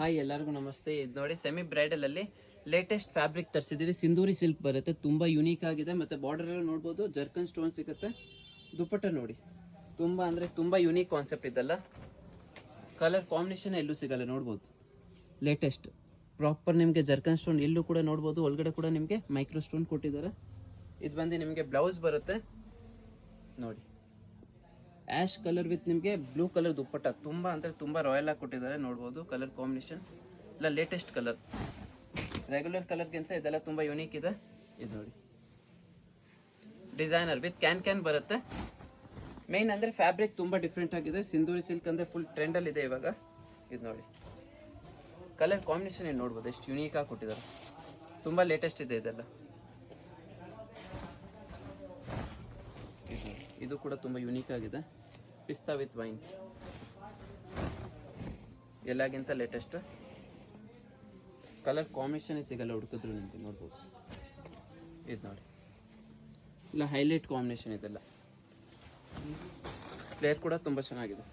Hi ಎಲ್ಲರಿಗೂ ನಮಸ್ತೆ. ಇದು ನೋಡಿ ಸೆಮಿ ಬ್ರೈಡಲ್ ಅಲ್ಲಿ ಲೇಟೆಸ್ಟ್ ಫ್ಯಾಬ್ರಿಕ್ ತರಿಸಿದೀವಿ. ಸಿಂಧೂರಿ ಸಿಲ್ಕ್ ಬರುತ್ತೆ, ತುಂಬಾ ಯುನೀಕ್ ಆಗಿದೆ. ಮತ್ತೆ ಬಾರ್ಡರ್ ಎಲ್ಲ ನೋಡ್ಬೋದು, ಜರ್ಕನ್ ಸ್ಟೋನ್ ಸಿಗುತ್ತೆ. ದುಪ್ಪಟ್ಟ ನೋಡಿ, ತುಂಬಾ ಅಂದ್ರೆ ತುಂಬಾ ಯುನೀಕ್ ಕಾನ್ಸೆಪ್ಟ್ ಇದೆಲ್ಲ. ಕಲರ್ ಕಾಂಬಿನೇಷನ್ ಎಲ್ಲೂ ಸಿಗಲ್ಲ, ನೋಡ್ಬೋದು. ಲೇಟೆಸ್ಟ್ ಪ್ರಾಪರ್ ನಿಮಗೆ ಜರ್ಕನ್ ಸ್ಟೋನ್ ಎಲ್ಲೂ ಕೂಡ ನೋಡ್ಬೋದು. ಒಳಗಡೆ ಕೂಡ ನಿಮಗೆ ಮೈಕ್ರೋ ಸ್ಟೋನ್ ಕೊಟ್ಟಿದ್ದಾರೆ. ಇದು ಬಂದು ನಿಮಗೆ ಬ್ಲೌಸ್ ಬರುತ್ತೆ ನೋಡಿ, ಆಶ್ ಕಲರ್ ವಿತ್ ನಿಮಗೆ ಬ್ಲೂ ಕಲರ್ ದುಪ್ಪಟ್ಟ. ತುಂಬಾ ಅಂದ್ರೆ ತುಂಬಾ ರಾಯಲ್ ಆಗಿ ಕೊಟ್ಟಿದ್ದಾರೆ, ನೋಡ್ಬೋದು. ಕಲರ್ ಕಾಂಬಿನೇಷನ್ ಇಲ್ಲ ಲೇಟೆಸ್ಟ್ ಕಲರ್, ರೆಗ್ಯುಲರ್ ಕಲರ್ಗಿಂತ ಇದೆಲ್ಲ ತುಂಬಾ ಯುನೀಕ್ ಇದೆ. ಇದು ನೋಡಿ, ಡಿಸೈನರ್ ವಿತ್ ಕ್ಯಾನ್ ಬರುತ್ತೆ. ಮೇನ್ ಅಂದ್ರೆ ಫ್ಯಾಬ್ರಿಕ್ ತುಂಬಾ ಡಿಫ್ರೆಂಟ್ ಆಗಿದೆ. ಸಿಂಧೂರಿ ಸಿಲ್ಕ್ ಅಂದ್ರೆ ಫುಲ್ ಟ್ರೆಂಡ್ ಅಲ್ಲಿ ಇದೆ ಇವಾಗ. ಇದು ನೋಡಿ, ಕಲರ್ ಕಾಂಬಿನೇಷನ್ ಏನು ನೋಡ್ಬೋದು, ಎಷ್ಟು ಯುನೀಕ್ ಆಗಿ ಕೊಟ್ಟಿದ್ದಾರೆ. ತುಂಬಾ ಲೇಟೆಸ್ಟ್ ಇದೆ ಇದೆಲ್ಲ. ಇದು ಕೂಡ ತುಂಬಾ ಯುನೀಕ್ ಆಗಿದೆ. ಪಿಸ್ತಾ ವಿತ್ ವೈನ್, ಎಲ್ಲಾಗಿಂತ ಲೇಟೆಸ್ಟ್. ಕಲರ್ ಕಾಂಬಿನೇಷನ್ ಸಿಗಲ್ಲ ಹುಡುಕಿದ್ರು ನಿಮಗೆ, ನೋಡ್ಬೋದು. ಇದು ನೋಡಿ, ಇಲ್ಲ ಹೈಲೈಟ್ ಕಾಂಬಿನೇಷನ್ ಇದೆಲ್ಲ. ಫ್ಲೇರ್ ಕೂಡ ತುಂಬ ಚೆನ್ನಾಗಿದೆ.